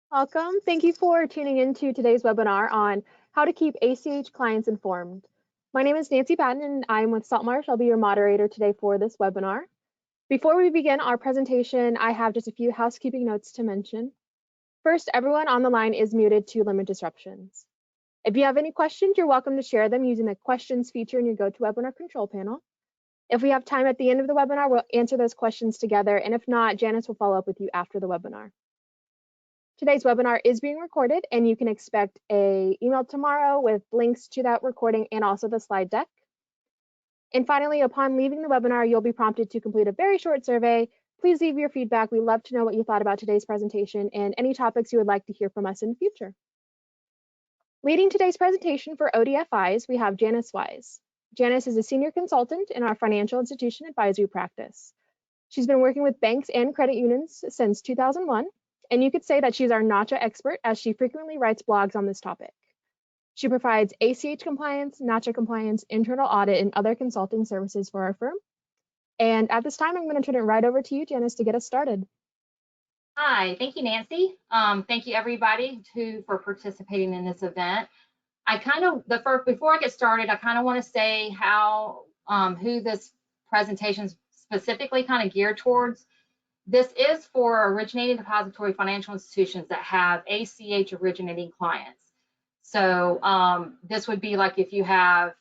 Welcome. Thank you for tuning in to today's webinar on how to keep ACH clients informed. My name is Nancy Patton and I'm with Saltmarsh. I'll be your moderator today for this webinar. Before we begin our presentation, I have just a few housekeeping notes to mention. First, everyone on the line is muted to limit disruptions. If you have any questions, you're welcome to share them using the questions feature in your GoToWebinar control panel. If we have time at the end of the webinar, we'll answer those questions together, and if not, Janice will follow up with you after the webinar. Today's webinar is being recorded, and you can expect an email tomorrow with links to that recording and also the slide deck. And finally, upon leaving the webinar, you'll be prompted to complete a very short survey. Please leave your feedback. We'd love to know what you thought about today's presentation and any topics you would like to hear from us in the future. Leading today's presentation for ODFIs, we have Janice Weisz. Janice is a senior consultant in our financial institution advisory practice. She's been working with banks and credit unions since 2001. And you could say that she's our Nacha expert, as she frequently writes blogs on this topic. She provides ACH compliance, Nacha compliance, internal audit, and other consulting services for our firm. And at this time, I'm going to turn it right over to you, Janice, to get us started. Hi, thank you, Nancy. Thank you, everybody, for participating in this event. Before I get started, I kind of want to say how who this presentation is specifically kind of geared towards. This is for originating depository financial institutions that have ACH originating clients. So this would be like if you have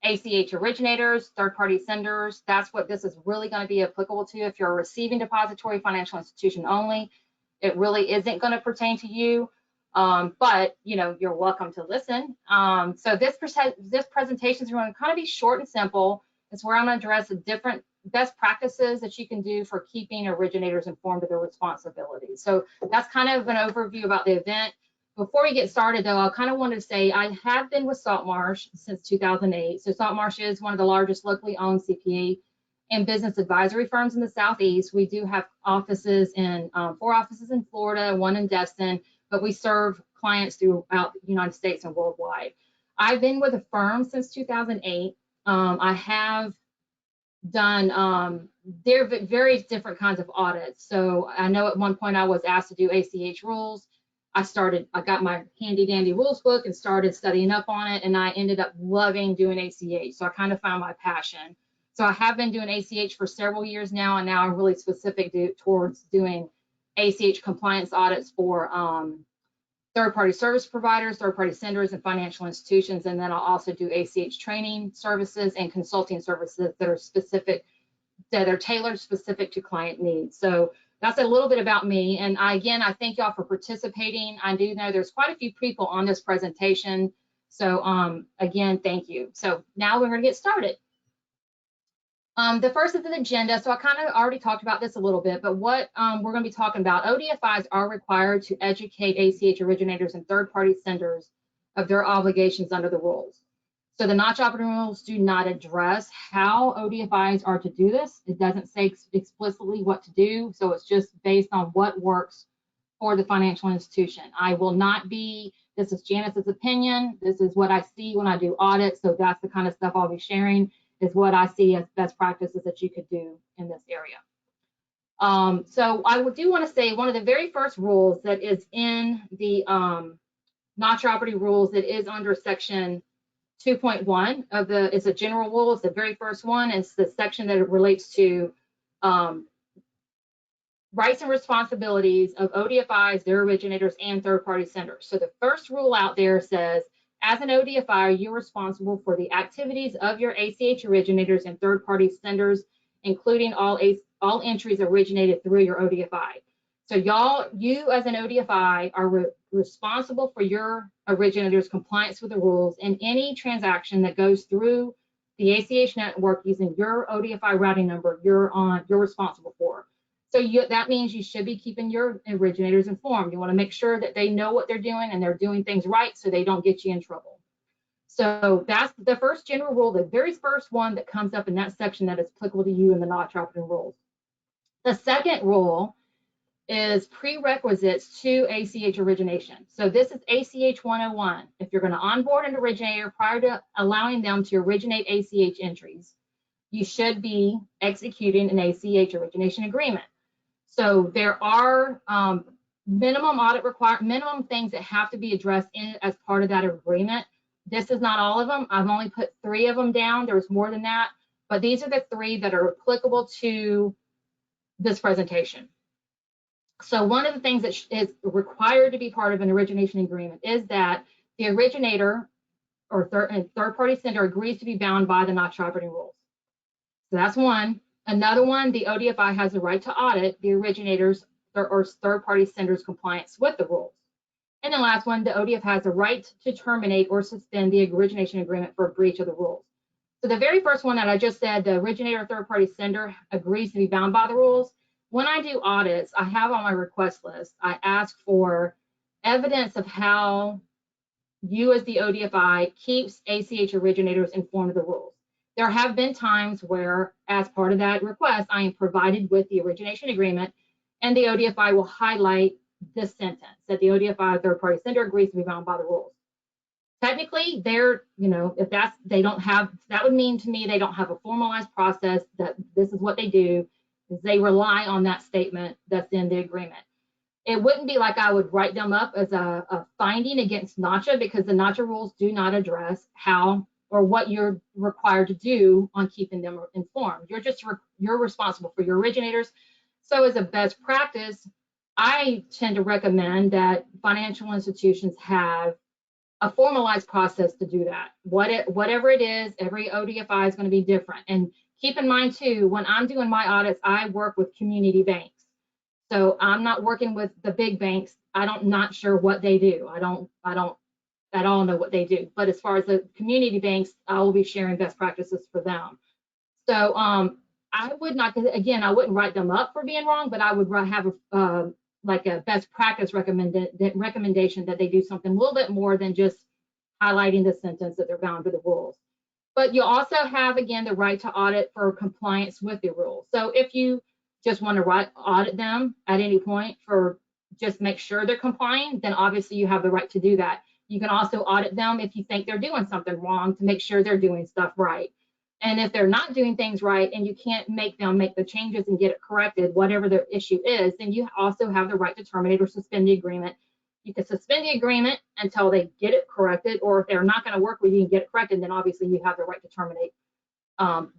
ACH originators, third-party senders, that's what this is really going to be applicable to. If you're a receiving depository financial institution only, it really isn't going to pertain to you, but you're welcome to listen. So this presentation is going to kind of be short and simple. It's where I'm going to address the different best practices that you can do for keeping originators informed of their responsibilities. So that's kind of an overview about the event. Before we get started, though, I kind of want to say I have been with Saltmarsh since 2008. So Saltmarsh is one of the largest locally owned CPA and business advisory firms in the Southeast. We do have offices in 4 offices in Florida, 1 in Destin, but we serve clients throughout the United States and worldwide. I've been with the firm since 2008. I have done various different kinds of audits. So I know at one point I was asked to do ACH rules. I got my handy dandy rules book and started studying up on it, and I ended up loving doing ACH. So I kind of found my passion. So I have been doing ACH for several years now, and now I'm really specific towards doing ACH compliance audits for third-party service providers, third-party senders, and financial institutions. And then I'll also do ACH training services and consulting services that are tailored specific to client needs. So that's a little bit about me. And I thank y'all for participating. I do know there's quite a few people on this presentation. So again, thank you. So now we're going to get started. The first is the agenda. So I kind of already talked about this a little bit, but what we're going to be talking about, ODFIs are required to educate ACH originators and third-party senders of their obligations under the rules. So the Nacha Rules do not address how ODFIs are to do this. It doesn't say explicitly what to do, so it's just based on what works for the financial institution. I will not be, this is Janice's opinion, this is what I see when I do audits, so that's the kind of stuff I'll be sharing, is what I see as best practices that you could do in this area. So I do want to say one of the very first rules that is in the Nacha Rules that is under section 2.1 of it's a general rule. It's the very first one. It's the section that relates to rights and responsibilities of ODFIs, their originators, and third-party senders. So the first rule out there says, as an ODFI, you're responsible for the activities of your ACH originators and third-party senders, including all entries originated through your ODFI. So you as an ODFI are responsible for your originators' compliance with the rules, and any transaction that goes through the ACH network using your ODFI routing number, you're responsible for. So that means you should be keeping your originators informed. You want to make sure that they know what they're doing and they're doing things right so they don't get you in trouble. So that's the first general rule, the very first one that comes up in that section that is applicable to you in the Nacha Rules. The second rule is prerequisites to ACH origination. So this is ACH 101. If you're going to onboard an originator prior to allowing them to originate ACH entries, you should be executing an ACH origination agreement. So there are minimum minimum things that have to be addressed in as part of that agreement. This is not all of them. I've only put 3 of them down. There's more than that, but these are the 3 that are applicable to this presentation. So one of the things that is required to be part of an origination agreement is that the originator or third-party sender agrees to be bound by the Nacha operating rules. So that's one. Another one, the ODFI has the right to audit the originators or third-party senders' compliance with the rules. And the last one, the ODF has the right to terminate or suspend the origination agreement for a breach of the rules. So the very first one that I just said, the originator or third-party sender agrees to be bound by the rules. When I do audits, I have on my request list, I ask for evidence of how you as the ODFI keeps ACH originators informed of the rules. There have been times where, as part of that request, I am provided with the origination agreement, and the ODFI will highlight this sentence, that the ODFI third-party sender agrees to be bound by the rules. Technically, they're, if they don't have, that would mean to me they don't have a formalized process that this is what they do, is they rely on that statement that's in the agreement. It wouldn't be like I would write them up as a finding against Nacha, because the Nacha rules do not address how or what you're required to do on keeping them informed. You're responsible for your originators. So as a best practice, I tend to recommend that financial institutions have a formalized process to do that. Whatever it is, every ODFI is going to be different. And keep in mind too, when I'm doing my audits, I work with community banks. So I'm not working with the big banks. I'm not sure what they do. I don't at all know what they do. But as far as the community banks, I will be sharing best practices for them. So I would not, again, I wouldn't write them up for being wrong, but I would have like a best practice recommendation that they do something a little bit more than just highlighting the sentence that they're bound to the rules. But you also have, again, the right to audit for compliance with the rules. So if you just want to audit them at any point for just make sure they're complying, then obviously you have the right to do that. You can also audit them if you think they're doing something wrong to make sure they're doing stuff right. And if they're not doing things right and you can't make them make the changes and get it corrected, whatever the issue is, then you also have the right to terminate or suspend the agreement. You can suspend the agreement until they get it corrected, or if they're not going to work with you and get it corrected, then obviously you have the right to terminate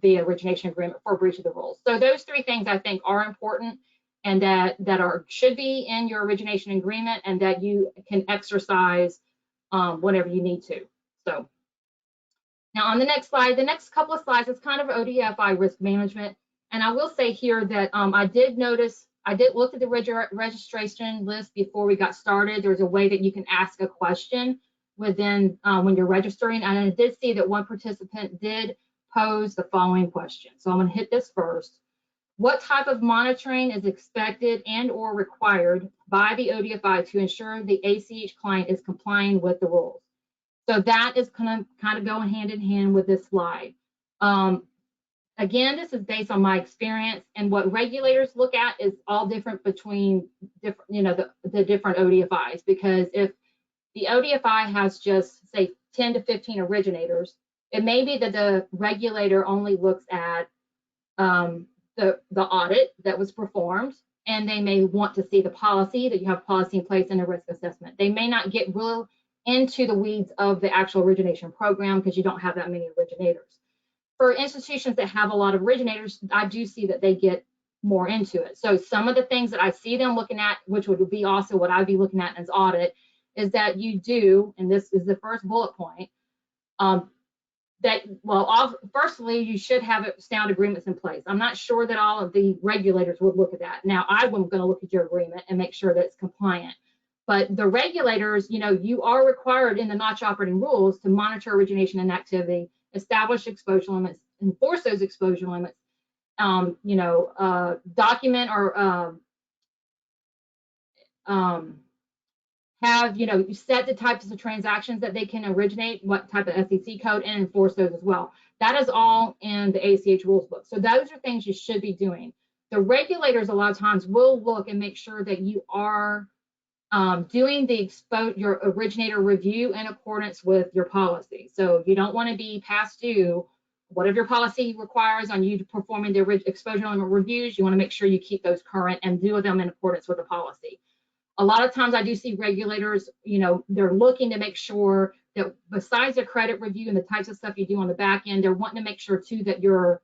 the origination agreement for breach of the rules. So those 3 things I think are important, and that should be in your origination agreement, and that you can exercise whenever you need to. So now on the next slide, the next couple of slides is kind of ODFI risk management. And I will say here that I did look at the registration list before we got started. There's a way that you can ask a question within when you're registering. And I did see that one participant did pose the following question. So I'm going to hit this first. What type of monitoring is expected and or required by the ODFI to ensure the ACH client is complying with the rules? So that is kind of going hand in hand with this slide. Again, this is based on my experience, and what regulators look at is all different between different, the different ODFIs, because if the ODFI has just say 10 to 15 originators, it may be that the regulator only looks at the audit that was performed, and they may want to see the policy, that you have policy in place and a risk assessment. They may not get real into the weeds of the actual origination program because you don't have that many originators. For institutions that have a lot of originators, I do see that they get more into it. So some of the things that I see them looking at, which would be also what I'd be looking at as audit, is that you do, and this is the first bullet point, firstly, you should have sound agreements in place. I'm not sure that all of the regulators would look at that. Now, I'm going to look at your agreement and make sure that it's compliant. But the regulators, you are required in the Nacha operating rules to monitor origination and activity, establish exposure limits, enforce those exposure limits, document or have, you set the types of transactions that they can originate, what type of SEC code, and enforce those as well. That is all in the ACH rules book. So those are things you should be doing. The regulators a lot of times will look and make sure that you are doing your originator review in accordance with your policy. So you don't want to be past due. Whatever your policy requires on you performing the exposure limit reviews, you want to make sure you keep those current and do them in accordance with the policy. A lot of times I do see regulators, they're looking to make sure that besides the credit review and the types of stuff you do on the back end, they're wanting to make sure too that you're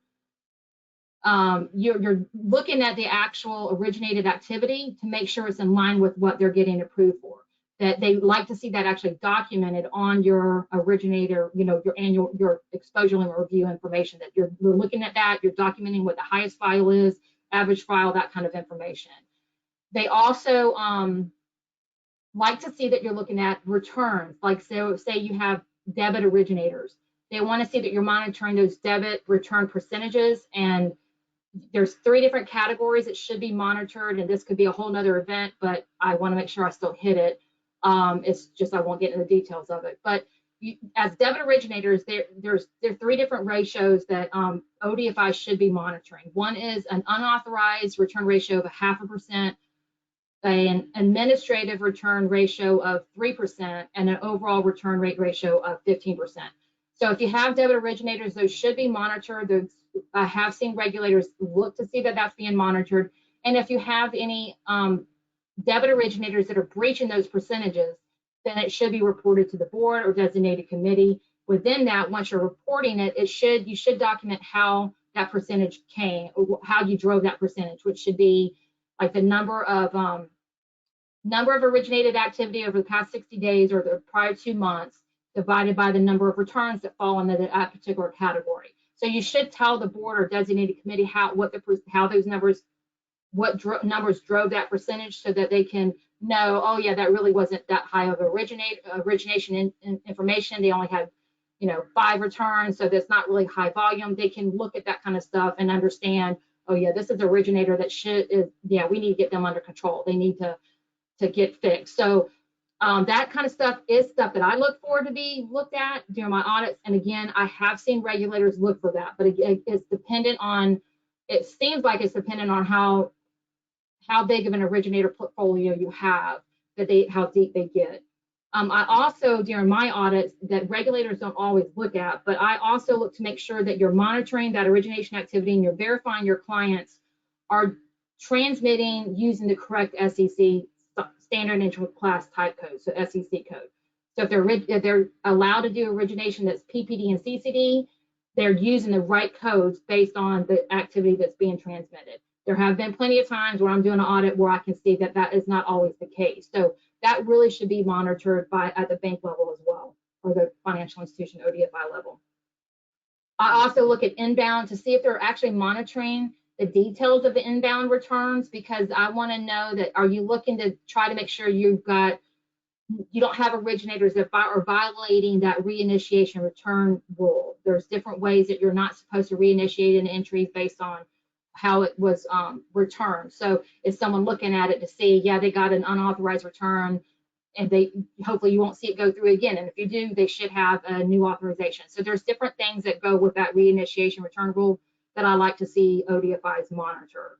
looking at the actual originated activity to make sure it's in line with what they're getting approved for. That they like to see that actually documented on your originator, your exposure limit review information, that you're looking at that, you're documenting what the highest file is, average file, that kind of information. They also like to see that you're looking at returns. Like, so say you have debit originators. They want to see that you're monitoring those debit return percentages, and there's 3 different categories that should be monitored, and this could be a whole nother event, but I want to make sure I still hit it. It's just I won't get into the details of it. But as debit originators, there are 3 different ratios that ODFI should be monitoring. One is an unauthorized return ratio of 0.5%, an administrative return ratio of 3%, and an overall return rate ratio of 15%. So if you have debit originators, those should be monitored. I have seen regulators look to see that that's being monitored. And if you have any debit originators that are breaching those percentages, then it should be reported to the board or designated committee. Within that, once you're reporting it, you should document how that percentage came, or how you drove that percentage, which should be like the number of originated activity over the past 60 days or the prior 2 months, divided by the number of returns that fall into that particular category. So you should tell the board or designated committee what numbers drove that percentage, so that they can know, oh yeah, that really wasn't that high of origination information. They only had 5 returns, so that's not really high volume. They can look at that kind of stuff and understand, oh yeah, this is an originator that we need to get them under control. They need to get fixed. So that kind of stuff is stuff that I look for to be looked at during my audits. And again, I have seen regulators look for that, but it's dependent on, it seems like it's dependent on how big of an originator portfolio you have, how deep they get. I also, during my audits, that regulators don't always look at, but I also look to make sure that you're monitoring that origination activity and you're verifying your clients are transmitting using the correct SEC standard inter-class type code, so SEC code. So if they're allowed to do origination that's PPD and CCD, they're using the right codes based on the activity that's being transmitted. There have been plenty of times where I'm doing an audit where I can see that that is not always the case. So that really should be monitored at the bank level as well, or the financial institution ODFI level. I also look at inbound to see if they're actually monitoring the details of the inbound returns, because I want to know that, are you looking to try to make sure you don't have originators that are violating that reinitiation return rule. There's different ways that you're not supposed to reinitiate an entry based on how it was returned. So is someone looking at it to see, yeah, they got an unauthorized return, and hopefully you won't see it go through again. And if you do, they should have a new authorization. So there's different things that go with that reinitiation return rule that I like to see ODFIs monitor.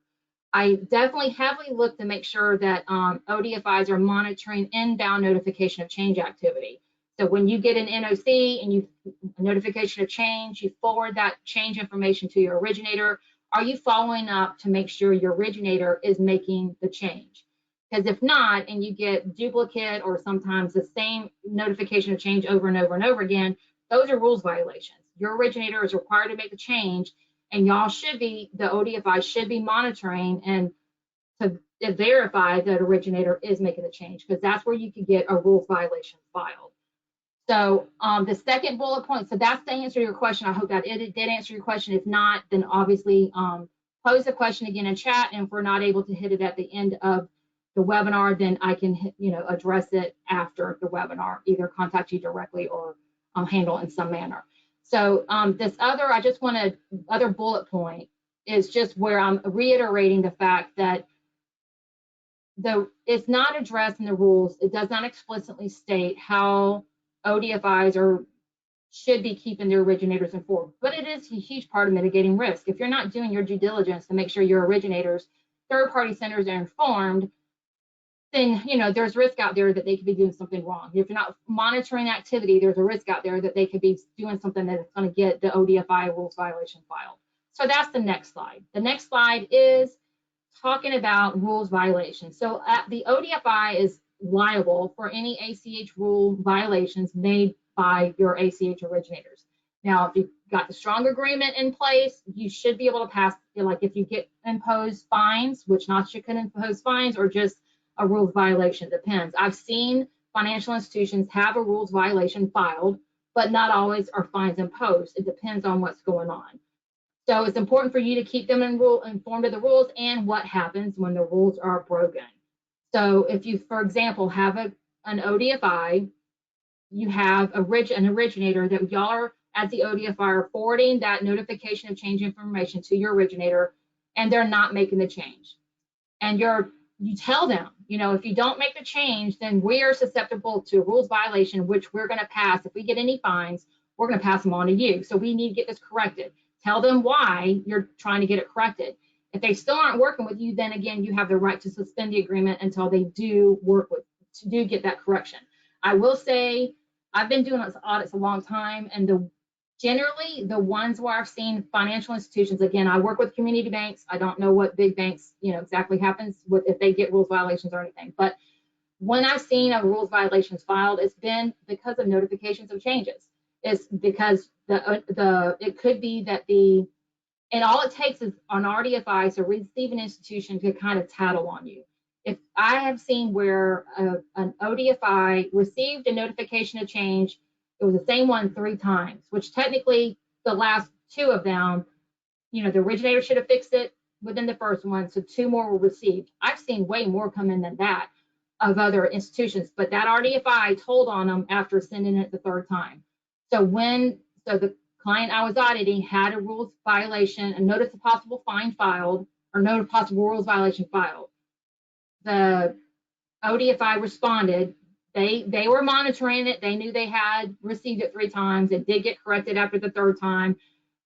I definitely heavily look to make sure that ODFIs are monitoring inbound notification of change activity. So when you get an NOC and a notification of change, you forward that change information to your originator. Are you following up to make sure your originator is making the change? Because if not, and you get duplicate or sometimes the same notification of change over and over and over again, those are rules violations. Your originator is required to make the change, and the ODFI should be monitoring and to verify that originator is making the change, because that's where you could get a rules violation filed. So the second bullet point, so that's the answer to your question. I hope that it did answer your question. If not, then obviously pose the question again in chat, and if we're not able to hit it at the end of the webinar, then I can address it after the webinar, either contact you directly or handle it in some manner. So this other bullet point is just where I'm reiterating the fact that it's not addressed in the rules. It does not explicitly state how ODFIs should be keeping their originators informed, but it is a huge part of mitigating risk. If you're not doing your due diligence to make sure your originators, third-party centers are informed, then there's risk out there that they could be doing something wrong. If you're not monitoring activity, there's a risk out there that they could be doing something that's going to get the ODFI rules violation filed. So that's the next slide. The next slide is talking about rules violations. So the ODFI is liable for any ACH rule violations made by your ACH originators. Now, if you've got the strong agreement in place, you should be able to pass, like if you get imposed fines, which Nacha can impose fines, or just a rules violation, depends. I've seen financial institutions have a rules violation filed, but not always are fines imposed. It depends on what's going on. So it's important for you to keep them informed of the rules and what happens when the rules are broken. So if you, for example, have an ODFI, you have an originator that y'all are, as the ODFI, are forwarding that notification of change information to your originator, and they're not making the change. And you tell them, if you don't make the change, then we are susceptible to a rules violation, which we're going to pass. If we get any fines, we're going to pass them on to you. So we need to get this corrected. Tell them why you're trying to get it corrected. If they still aren't working with you, then again, you have the right to suspend the agreement until they do get that correction. I will say, I've been doing audits a long time, and generally the ones where I've seen financial institutions, again, I work with community banks. I don't know what big banks, exactly happens with if they get rules violations or anything. But when I've seen a rules violations filed, it's been because of notifications of changes. It's because it could be that and all it takes is an RDFI, so receiving institution, to kind of tattle on you. If I have seen where an ODFI received a notification of change, it was the same one 3 times, which technically the last 2 of them, the originator should have fixed it within the first one, so 2 more were received. I've seen way more come in than that of other institutions, but that RDFI told on them after sending it the 3rd time. So the client I was auditing had a rules violation, a notice of possible fine filed, or notice of possible rules violation filed. The ODFI responded. They were monitoring it. They knew they had received it 3 times. It did get corrected after the 3rd time,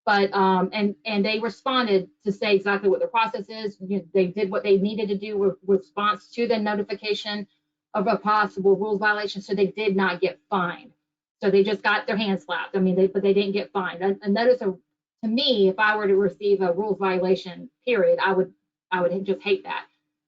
but and they responded to say exactly what the process is. They did what they needed to do with response to the notification of a possible rules violation, so they did not get fined. So they just got their hands slapped. But they didn't get fined. And notice, to me, if I were to receive a rules violation, period, I would just hate that.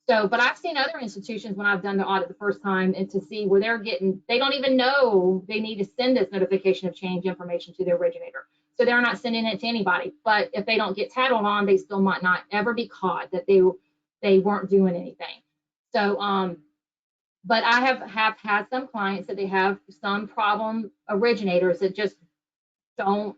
So, but I've seen other institutions when I've done the audit the first time, and to see where they don't even know they need to send this notification of change information to the originator. So they're not sending it to anybody. But if they don't get tattled on, they still might not ever be caught that they weren't doing anything. So, but I have had some clients that they have some problem originators that just don't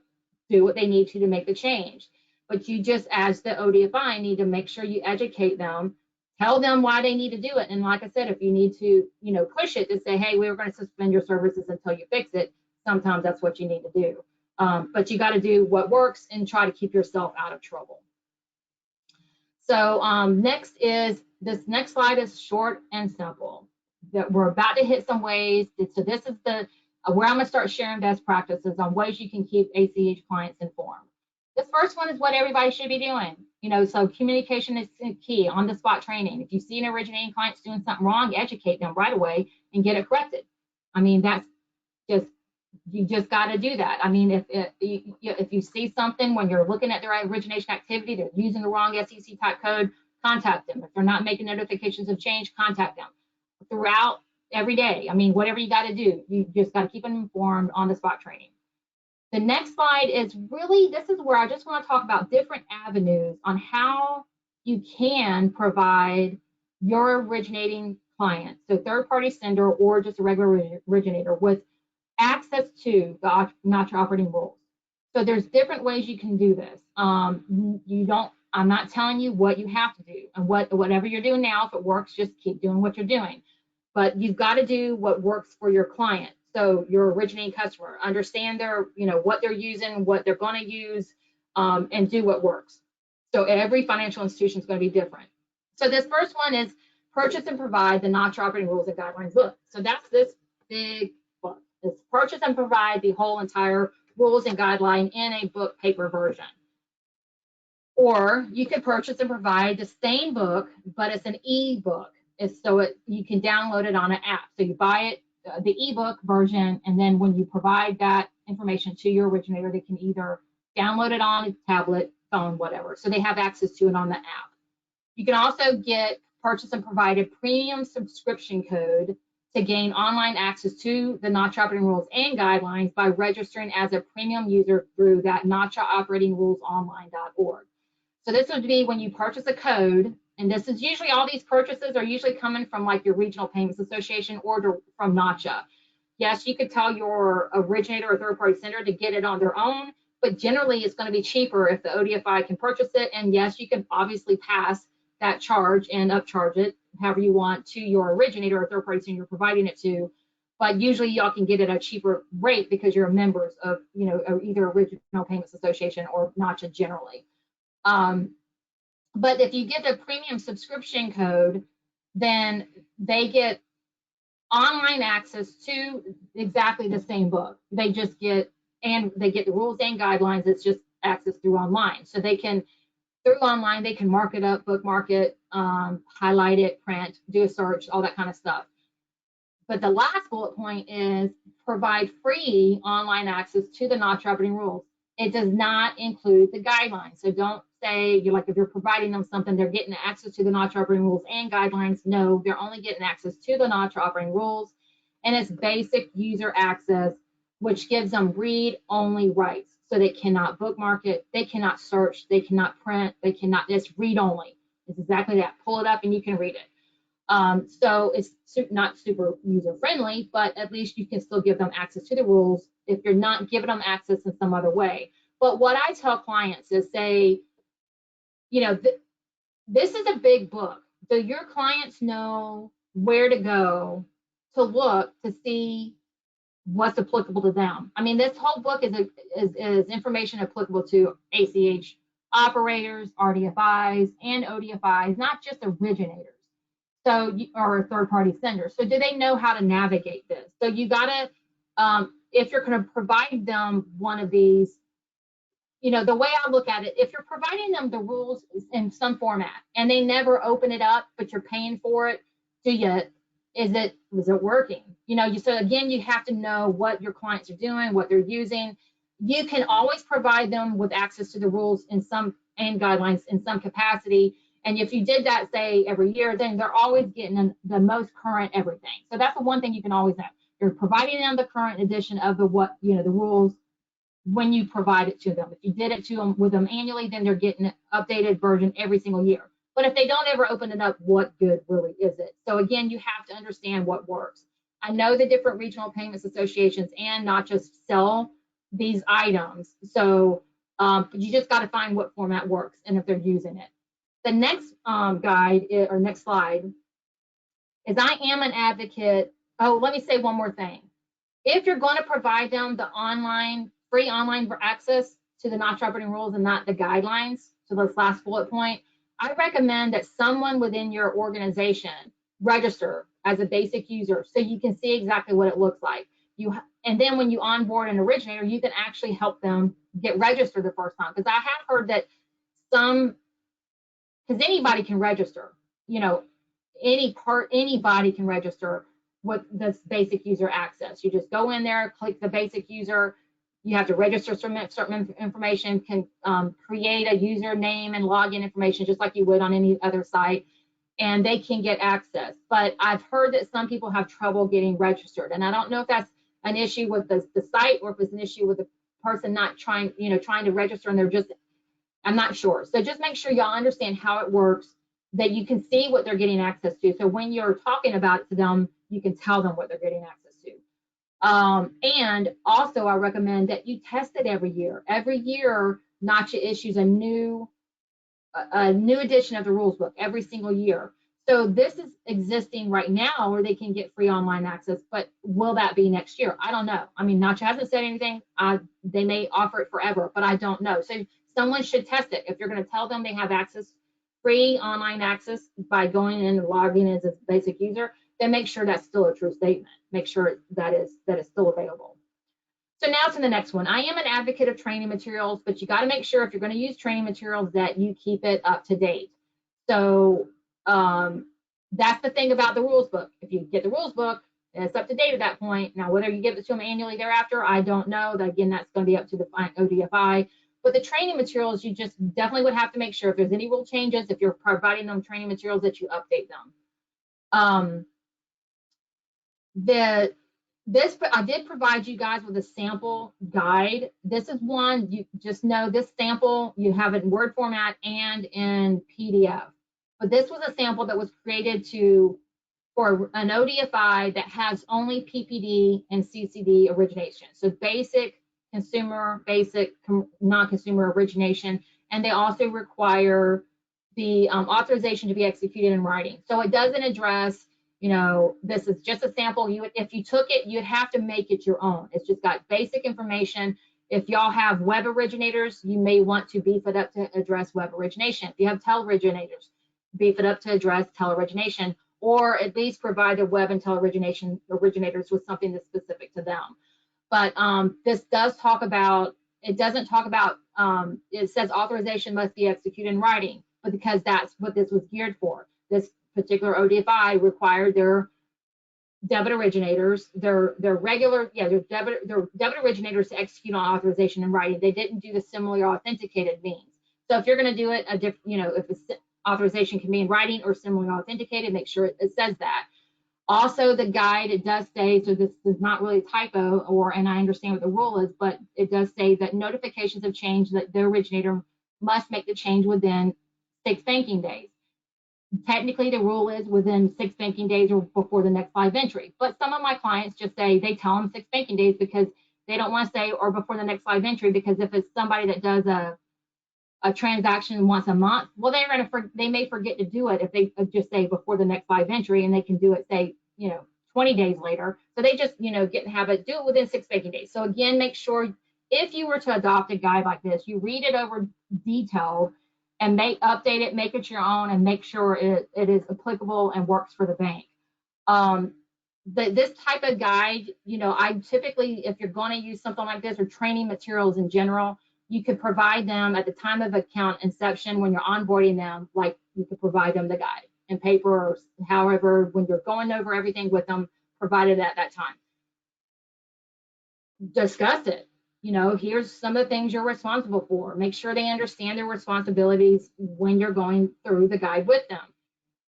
do what they need to make the change. But you just, as the ODFI, need to make sure you educate them, tell them why they need to do it. And like I said, if you need to, push it to say, hey, we're going to suspend your services until you fix it, sometimes that's what you need to do. But you got to do what works and try to keep yourself out of trouble. So this next slide is short and simple. That we're about to hit some ways. So this is where I'm going to start sharing best practices on ways you can keep ACH clients informed. This first one is what everybody should be doing. So communication is key, on-the-spot training. If you see an originating client doing something wrong, educate them right away and get it corrected. That's just, you just got to do that. If you see something when you're looking at their origination activity, they're using the wrong SEC type code, contact them. If they're not making notifications of change, contact them. Throughout every day, whatever you got to do, you just got to keep them informed, on the spot training. The next slide is this is where I just want to talk about different avenues on how you can provide your originating client, so third-party sender or just a regular originator, with access to the Nacha operating rules. So there's different ways you can do this. I'm not telling you what you have to do, and whatever you're doing now, if it works, just keep doing what you're doing. But you've got to do what works for your client. So your originating customer, understand what they're using, what they're going to use, and do what works. So every financial institution is going to be different. So this first one is purchase and provide the Nacha operating rules and guidelines book. So that's this big book. It's purchase and provide the whole entire rules and guideline in a book paper version. Or you could purchase and provide the same book, but it's an e-book. You can download it on an app. So you buy it, the ebook version, and then when you provide that information to your originator, they can either download it on a tablet, phone, whatever. So they have access to it on the app. You can also purchase and provide a premium subscription code to gain online access to the Nacha Operating Rules and Guidelines by registering as a premium user through that nachaoperatingrulesonline.org. So this would be when you purchase a code, and this is usually, all these purchases are usually coming from like your regional payments association or from Nacha. Yes, you could tell your originator or third-party sender to get it on their own, but generally it's going to be cheaper if the ODFI can purchase it. And yes, you can obviously pass that charge and upcharge it however you want to your originator or third-party sender you're providing it to. But usually y'all can get it at a cheaper rate because you're members of, you know, either Original Payments Association or Nacha generally. But if you get the premium subscription code, then they get online access to exactly the same book. They just get, and they get the rules and guidelines. It's just access through online. So they can, through online, they can mark it up, bookmark it, highlight it, print, do a search, all that kind of stuff. But the last bullet point is provide free online access to the Nacha Operating Rules. It does not include the guidelines. So don't say, if you're providing them something, they're getting access to the Nacha Operating Rules and Guidelines. No, they're only getting access to the Nacha Operating Rules, and it's basic user access, which gives them read-only rights. So they cannot bookmark it, they cannot search, they cannot print, they cannot, it's read-only. It's exactly that. Pull it up and you can read it. So it's not super user-friendly, but at least you can still give them access to the rules if you're not giving them access in some other way. But what I tell clients is say, this is a big book. Do your clients know where to go to look to see what's applicable to them? I mean, this whole book is information applicable to ACH operators, RDFIs, and ODFIs, not just originators. So, or third-party senders. So do they know how to navigate this? So you gotta, if you're gonna provide them one of these, the way I look at it, if you're providing them the rules in some format and they never open it up, but you're paying for it, is it working? So again, you have to know what your clients are doing, what they're using. You can always provide them with access to the rules and guidelines in some capacity. And if you did that, say, every year, then they're always getting the most current everything. So that's the one thing you can always have. You're providing them the current edition of the rules when you provide it to them. If you did it to them with them annually, then they're getting an updated version every single year. But if they don't ever open it up, what good really is it? So again, you have to understand what works. I know the different regional payments associations and not just sell these items. So you just got to find what format works and if they're using it. The next next slide is I am an advocate. Oh, let me say one more thing. If you're going to provide them the free online access to the Nacha Operating Rules and not the guidelines, so this last bullet point, I recommend that someone within your organization register as a basic user so you can see exactly what it looks like. And then when you onboard an originator, you can actually help them get registered the first time. Because I have heard that because anybody can register, anybody can register with this basic user access. You just go in there, click the basic user, you have to register certain information, can create a username and login information just like you would on any other site, and they can get access. But I've heard that some people have trouble getting registered, and I don't know if that's an issue with the site or if it's an issue with the person not trying to register, and they're just, I'm not sure. So just make sure y'all understand how it works, that you can see what they're getting access to. So when you're talking about it to them, you can tell them what they're getting access to. And also I recommend that you test it every year. Every year, Nacha issues a new edition of the rules book every single year. So this is existing right now where they can get free online access, but will that be next year? I don't know. I mean, Nacha hasn't said anything. They may offer it forever, but I don't know. So someone should test it. If you're going to tell them they have free online access by going in and logging in as a basic user, then make sure that's still a true statement. Make sure that is still available. So now to the next one. I am an advocate of training materials, but you got to make sure if you're going to use training materials that you keep it up to date. So that's the thing about the rules book. If you get the rules book, it's up to date at that point. Now, whether you give it to them annually thereafter, I don't know. Again, that's going to be up to the ODFI. With the training materials, you just definitely would have to make sure if there's any rule changes, if you're providing them training materials, that you update them. I did provide you guys with a sample guide. This is one, you just know this sample, you have it in Word format and in PDF. But this was a sample that was created for an ODFI that has only PPD and CCD origination. So basic consumer, basic non-consumer origination. And they also require the authorization to be executed in writing. So it doesn't address, you know, this is just a sample. If you took it, you'd have to make it your own. It's just got basic information. If y'all have web originators, you may want to beef it up to address web origination. If you have tel originators, beef it up to address tel origination, or at least provide the web and tel originators with something that's specific to them. But this does talk about, it doesn't talk about, it says authorization must be executed in writing, but because that's what this was geared for. This particular ODFI required their debit originators, their debit originators to execute on authorization in writing. They didn't do the similarly authenticated means. So if you're going to do it, if it's authorization can be in writing or similarly authenticated, make sure it says that. Also, the guide, it does say, so this is not really a typo, and I understand what the rule is, but it does say that notifications of change, that the originator must make the change within 6 banking days. Technically, the rule is within 6 banking days or before the next live entry. But some of my clients just say, they tell them 6 banking days because they don't want to say or before the next live entry, because if it's somebody that does a transaction once a month, well, they may forget to do it if they just say before the next live entry, and they can do it, say, 20 days later. So they just, get in the habit, do it within 6 banking days. So again, make sure if you were to adopt a guide like this, you read it over detailed and update it, make it your own, and make sure it is applicable and works for the bank. This type of guide, I typically, if you're going to use something like this or training materials in general, you could provide them at the time of account inception when you're onboarding them, like you could provide them the guide in paper or however, when you're going over everything with them, provided at that time. Discuss it. Here's some of the things you're responsible for. Make sure they understand their responsibilities when you're going through the guide with them.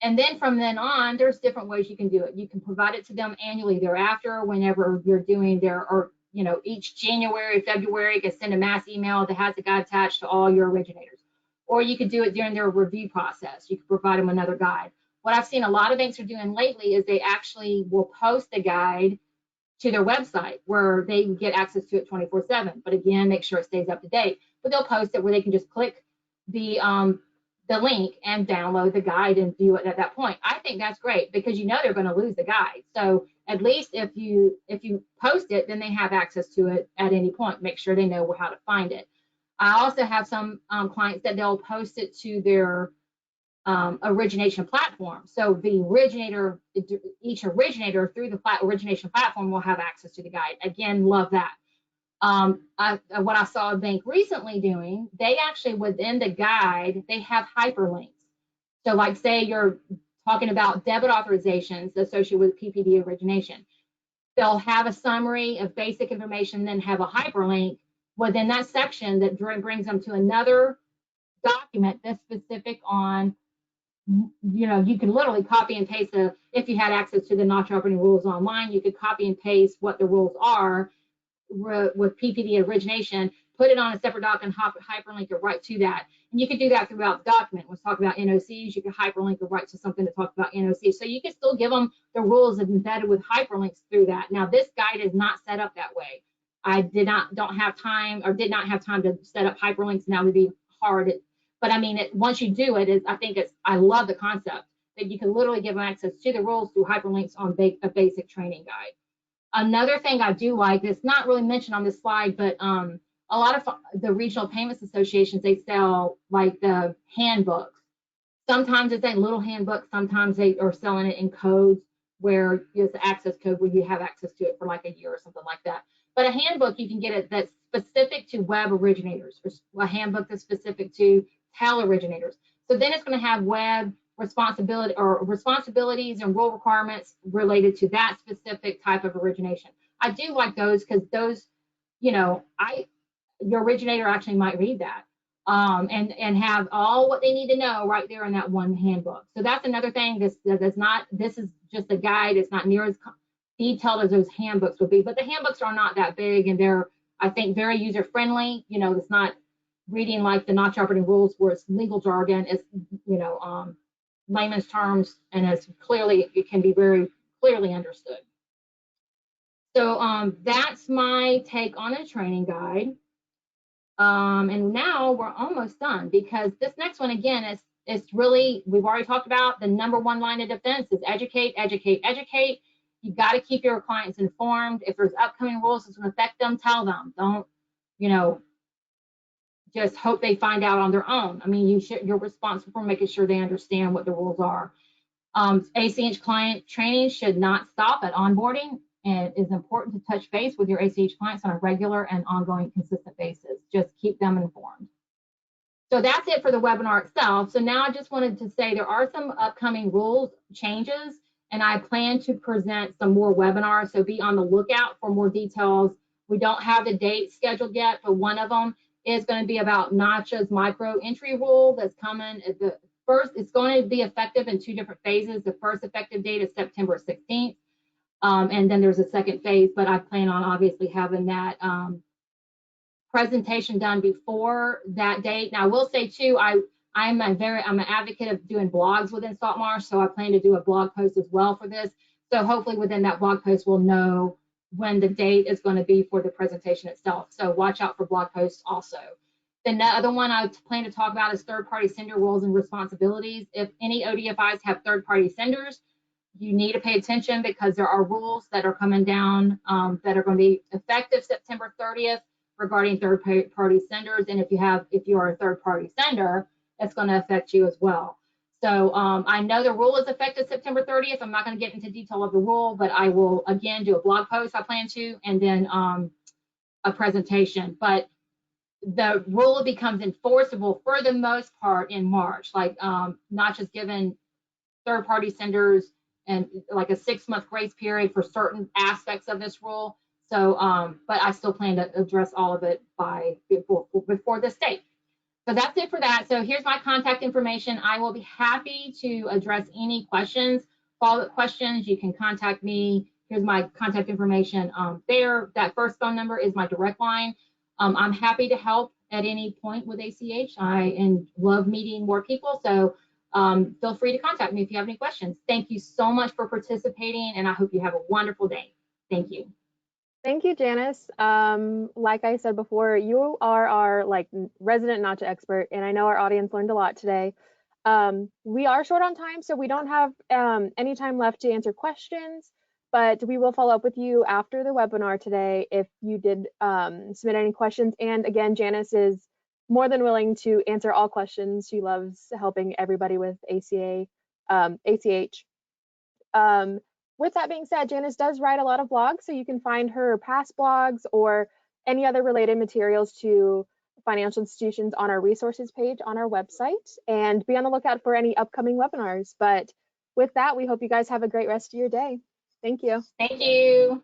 And then from then on, there's different ways you can do it. You can provide it to them annually thereafter, whenever you're doing each January, February, you can send a mass email that has the guide attached to all your originators. Or you could do it during their review process. You could provide them another guide. What I've seen a lot of banks are doing lately is they actually will post the guide to their website where they can get access to it 24/7. But again, make sure it stays up to date. But they'll post it where they can just click the link and download the guide and view it at that point. I think that's great because they're going to lose the guide. So at least if you post it, then they have access to it at any point. Make sure they know how to find it. I also have some clients that they'll post it to their origination platform. So each originator through the origination platform will have access to the guide. Again, love that. What I saw a bank recently doing, they actually, within the guide, they have hyperlinks. So like say you're talking about debit authorizations associated with PPD origination. They'll have a summary of basic information, then have a hyperlink within that section that brings them to another document that's specific on, you can literally copy and paste if you had access to the Nacha Operating Rules online, you could copy and paste what the rules are with PPD origination, put it on a separate document, hyperlink it right to that. And you could do that throughout the document. Let's talk about NOCs. You could hyperlink it right to something that talks about NOCs. So you can still give them the rules embedded with hyperlinks through that. Now, this guide is not set up that way. I did not have time to set up hyperlinks. Now would be hard. But I mean, once you do it, I love the concept that you can literally give them access to the rules through hyperlinks on a basic training guide. Another thing I do like, that's not really mentioned on this slide, but a lot of the regional payments associations, they sell like the handbooks. Sometimes it's a little handbook. Sometimes they are selling it in codes where it's an access code where you have access to it for like a year or something like that. But a handbook, you can get it that's specific to web originators, or a handbook that's specific to tel originators. So then it's going to have web responsibilities and rule requirements related to that specific type of origination. I do like those because those, your originator actually might read that and have all what they need to know right there in that one handbook. So that's another thing. This is just a guide. It's not near as detailed as those handbooks would be, but the handbooks are not that big, and they're, I think, very user friendly. You know, it's not reading like the Nacha Rules where it's legal jargon. It's, you know, layman's terms, and it can be very clearly understood. So that's my take on a training guide. And now we're almost done, because this next one, again, is really, we've already talked about the number one line of defense is educate, educate, educate. You got to keep your clients informed. If there's upcoming rules that's going to affect them, tell them. Don't, you know, just hope they find out on their own. I mean, you're responsible for making sure they understand what the rules are. ACH client training should not stop at onboarding, and it is important to touch base with your ACH clients on a regular and ongoing consistent basis. Just keep them informed. So that's it for the webinar itself. So now I just wanted to say there are some upcoming rules changes, and I plan to present some more webinars, so be on the lookout for more details. We don't have the date scheduled yet, but one of them is going to be about Nacha's micro entry rule that's coming. It's going to be effective in 2 different phases. The first effective date is September 16th, and then there's a second phase, but I plan on obviously having that presentation done before that date. Now, I will say too, I'm an advocate of doing blogs within Saltmarsh, so I plan to do a blog post as well for this. So hopefully within that blog post, we'll know when the date is going to be for the presentation itself. So watch out for blog posts also. The other one I plan to talk about is third-party sender roles and responsibilities. If any ODFIs have third-party senders, you need to pay attention, because there are rules that are coming down that are going to be effective September 30th regarding third-party senders. And if you are a third-party sender, that's going to affect you as well. So I know the rule is effective September 30th. I'm not going to get into detail of the rule, but I will again do a blog post, I plan to, and then a presentation. But the rule becomes enforceable for the most part in March. Like Nacha's given third-party senders and like a 6-month grace period for certain aspects of this rule. So, but I still plan to address all of it before this date. So that's it for that. So here's my contact information. I will be happy to address any questions, follow-up questions. You can contact me. Here's my contact information there. That first phone number is my direct line. I'm happy to help at any point with ACH. I love meeting more people. So feel free to contact me if you have any questions. Thank you so much for participating, and I hope you have a wonderful day. Thank you. Thank you, Janice. Like I said before, you are our resident Nacha expert, and I know our audience learned a lot today. We are short on time, so we don't have any time left to answer questions, but we will follow up with you after the webinar today if you did submit any questions. And again, Janice is more than willing to answer all questions. She loves helping everybody with ACH. With that being said, Janice does write a lot of blogs, so you can find her past blogs or any other related materials to financial institutions on our resources page on our website, and be on the lookout for any upcoming webinars. But with that, we hope you guys have a great rest of your day. Thank you. Thank you.